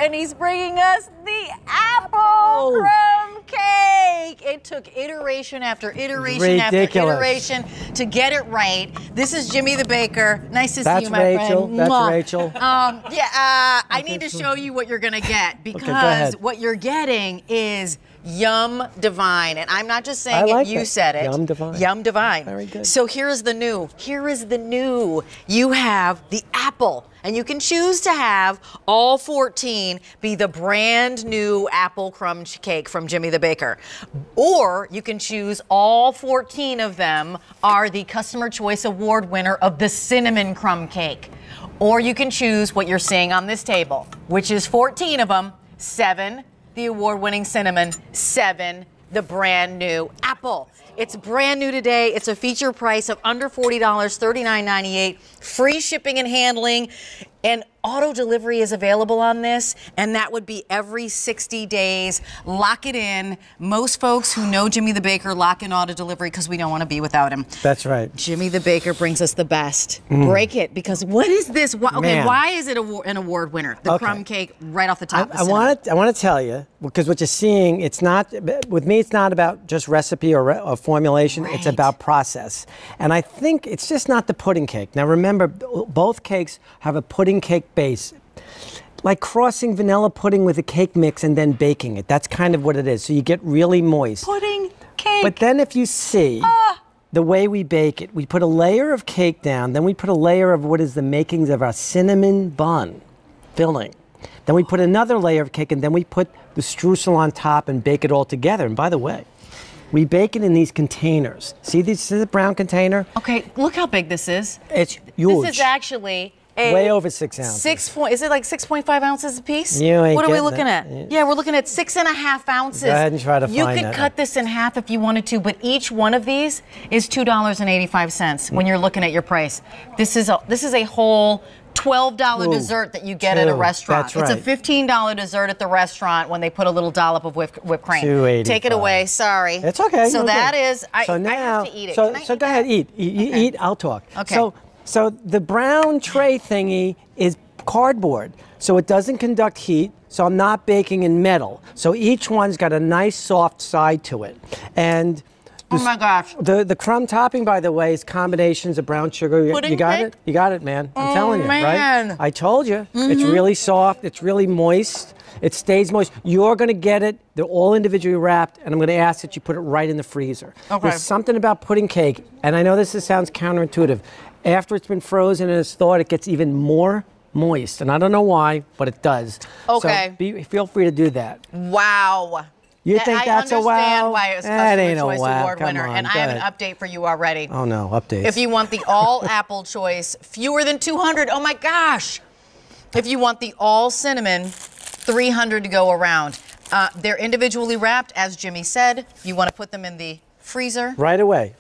and he's bringing us the apple crumb cake. It took iteration after iteration after iteration to get it right. This is Jimmy the Baker. Nice to see you, my friend. That's Rachel. I need to show you what you're going to get because what you're getting is Yum Divine. And I'm not just saying it, you said it. Yum Divine. Yum Divine. Very good. So here is the new. Here is the new. You have the apple. And you can choose to have all 14 be the brand new apple crumb cake from Jimmy the Baker. Or you can choose all 14 of them are the Customer Choice Award winner of the cinnamon crumb cake. Or you can choose what you're seeing on this table, which is 14 of them, 7 the award-winning cinnamon, 7 the brand new apple. It's brand new today. It's a feature price of under $40, $39.98, free shipping and handling, and auto delivery is available on this, and that would be every 60 days. Lock it in. Most folks who know Jimmy the Baker lock in auto delivery because we don't want to be without him. That's right. Jimmy the Baker brings us the best. Break it, because what is this? Why is it an award winner? The crumb cake right off the top. I want to tell you, because what you're seeing, it's not, with me, it's not about just recipe or formulation. Right. It's about process. And I think it's just not the pudding cake. Now remember, both cakes have a pudding cake base. Like crossing vanilla pudding with a cake mix and then baking it. That's kind of what it is. So you get really moist. Pudding cake. But then if you see the way we bake it, we put a layer of cake down, then we put a layer of what is the makings of our cinnamon bun filling. Then we put another layer of cake, and then we put the streusel on top and bake it all together. And by the way, we bake it in these containers. See, this is a brown container. Okay, look how big this is. It's huge. This is actually way over 6 ounces. Is it like 6.5 ounces a piece? You ain't what are we getting looking that. at? Yeah, we're looking at 6.5 ounces. Go ahead and try to You find could that. cut this in half if you wanted to, but each one of these is $2.85 when you're looking at your price. This is a whole $12 dessert that you get at a restaurant. That's right. It's a $15 dessert at the restaurant when they put a little dollop of whipped cream. $2.85. Take it away. Sorry. It's okay. So that is. I now, have to eat it. So go ahead, eat. Eat. I'll talk. Okay. So the brown tray thingy is cardboard, so it doesn't conduct heat. So I'm not baking in metal. So each one's got a nice soft side to it, and. Oh my gosh. The crumb topping, by the way, is combinations of brown sugar. You got it? You got it, man. I'm telling you, right? I told you. It's really soft. It's really moist. It stays moist. You're going to get it. They're all individually wrapped, and I'm going to ask that you put it right in the freezer. Okay. There's something about pudding cake, and I know this sounds counterintuitive. After it's been frozen and it's thawed, it gets even more moist, and I don't know why, but it does. Okay. So feel free to do that. Wow. You think that's a wow? I understand why it was Customer Choice Award winner, on, and I have an update for you already. Oh no, updates. If you want the all apple choice, fewer than 200. Oh my gosh! If you want the all cinnamon, 300 to go around. They're individually wrapped, as Jimmy said. You want to put them in the freezer right away.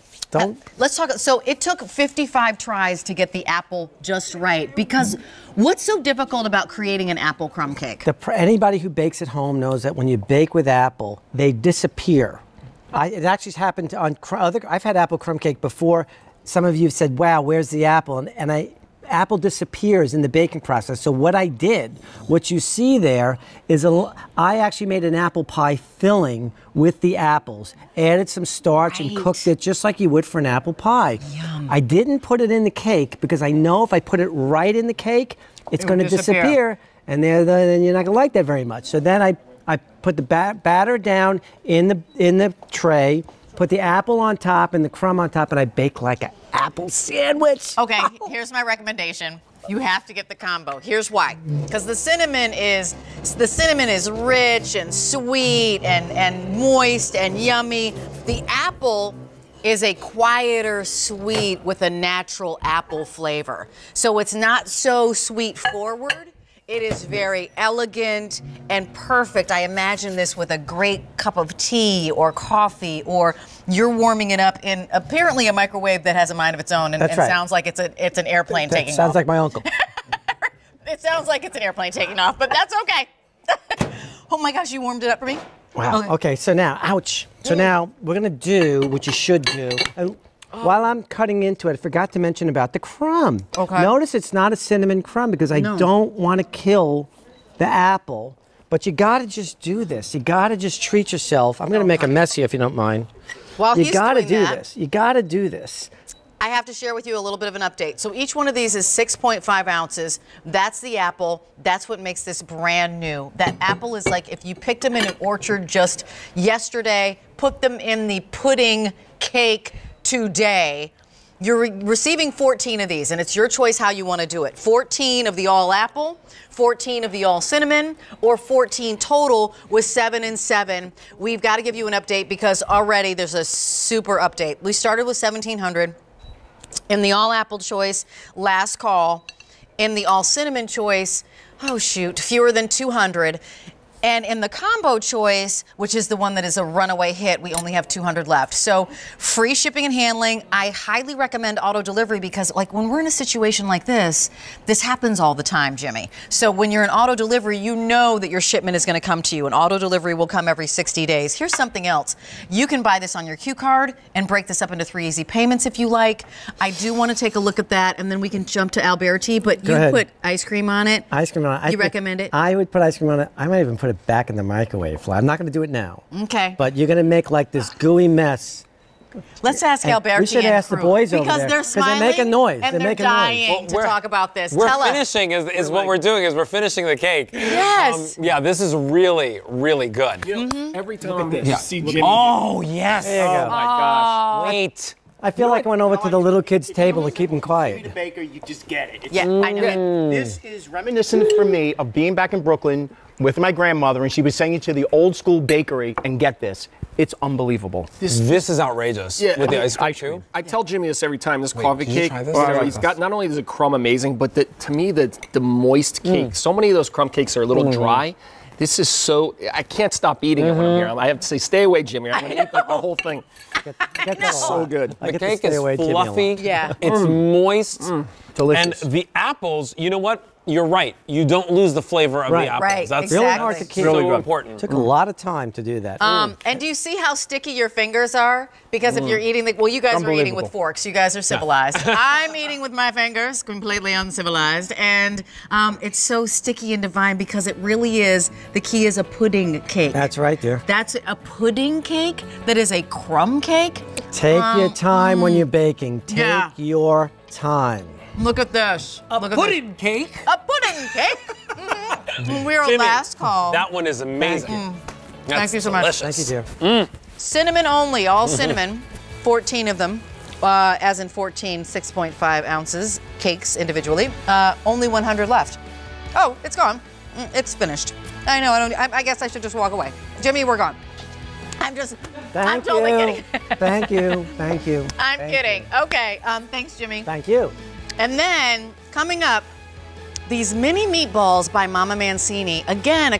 Let's talk. So it took 55 tries to get the apple just right, because what's so difficult about creating an apple crumb cake? Anybody who bakes at home knows that when you bake with apple, they disappear. It actually happened on I've had apple crumb cake before. Some of you have said, wow, where's the apple? Apple disappears in the baking process. So what you see there is I actually made an apple pie filling with the apples, added some starch and cooked it just like you would for an apple pie. Yum. I didn't put it in the cake because I know if I put it right in the cake, it's going to disappear, and then you're not going to like that very much. So then I put the batter down in the tray, put the apple on top and the crumb on top, and I bake like an apple sandwich. Okay, here's my recommendation. You have to get the combo. Here's why. Because the cinnamon is rich and sweet and moist and yummy. The apple is a quieter sweet with a natural apple flavor. So it's not so sweet forward. It is very elegant and perfect. I imagine this with a great cup of tea or coffee, or you're warming it up in apparently a microwave that has a mind of its own, and sounds like it's an airplane taking off. Sounds like my uncle. It sounds like it's an airplane taking off, but that's okay. Oh my gosh, you warmed it up for me? Wow. Okay, so now, ouch. So now we're going to do what you should do. And while I'm cutting into it, I forgot to mention about the crumb. Okay. Notice it's not a cinnamon crumb because I don't want to kill the apple, but you got to just do this. You got to just treat yourself. I'm going to make a mess here if you don't mind. While You he's got to doing do that, this. You got to do this. I have to share with you a little bit of an update. So each one of these is 6.5 ounces. That's the apple. That's what makes this brand new. That apple is like if you picked them in an orchard just yesterday, put them in the pudding cake today. You're receiving 14 of these, and it's your choice how you want to do it. 14 of the all apple, 14 of the all cinnamon, or 14 total with 7 and 7. We've got to give you an update because already there's a super update. We started with 1,700 in the all apple choice, last call. In the all cinnamon choice, oh shoot, fewer than 200. And in the combo choice, which is the one that is a runaway hit, we only have 200 left. So free shipping and handling. I highly recommend auto delivery because like when we're in a situation like this happens all the time, Jimmy. So when you're in auto delivery, you know that your shipment is going to come to you, and auto delivery will come every 60 days. Here's something else. You can buy this on your Q card and break this up into 3 easy payments if you like. I do want to take a look at that, and then we can jump to Alberti, but you put ice cream on it. Ice cream on it. You recommend it? I would put ice cream on it. I might even put it back in the microwave, Fly. I'm not going to do it now. Okay. But you're going to make like this gooey mess. Let's ask Alberti. We should ask the boys over there. Because they're smiling they're making noise. and They're they're making dying noise. to talk about this. We're Tell us. finishing is what we're doing is we're finishing the cake. Yes. Yeah, this is really, really good. Every time you see Jimmy. Oh, yes. There you go. Oh, my gosh. Wait. I feel like I went over to the little kids' table to keep them The quiet. baker, you just get it. It's Yeah, I know it. This is reminiscent for me of being back in Brooklyn with my grandmother, and she was saying to the old school bakery, and get this, it's unbelievable. This is outrageous. With the ice cream, too. I tell Jimmy this every time. This coffee did you cake. try this? He's got not only is the crumb amazing, but to me the moist cake. So many of those crumb cakes are a little dry. This is so. I can't stop eating it when I'm here. I have to say, stay away, Jimmy. I'm going to eat like the whole thing. Get that It's so good. I The get to cake stay is away, Jimmy, a lot. fluffy. Yeah. It's moist. Delicious. And the apples, you know what? You're right. You don't lose the flavor of Right. the apples. Right, That's exactly. Really hard to keep. so important. Took a lot of time to do that. And do you see how sticky your fingers are? Because if you're eating well, you guys are eating with Unbelievable. forks. You guys are civilized. I'm eating with my fingers, completely uncivilized. And it's so sticky and divine because it really is, the key is a pudding cake. That's right, dear. That's a pudding cake that is a crumb cake. Take your time when you're baking. Take Yeah. your time. Look at this. Look at Pudding cake. this. A pudding cake. We're Jimmy, last call. That one is amazing. Thank you so much. Delicious. Thank you, dear. Cinnamon only, all cinnamon, 14 of them, as in 14 6.5 ounces cakes individually. Only 100 left. Oh, it's gone. It's finished. I know. I guess I should just walk away. Jimmy, we're gone. I'm Thank totally you. kidding. Thank you. Thank you. I'm Thank kidding. Okay. Thanks, Jimmy. Thank you. And then coming up, these mini meatballs by Mama Mancini. Again,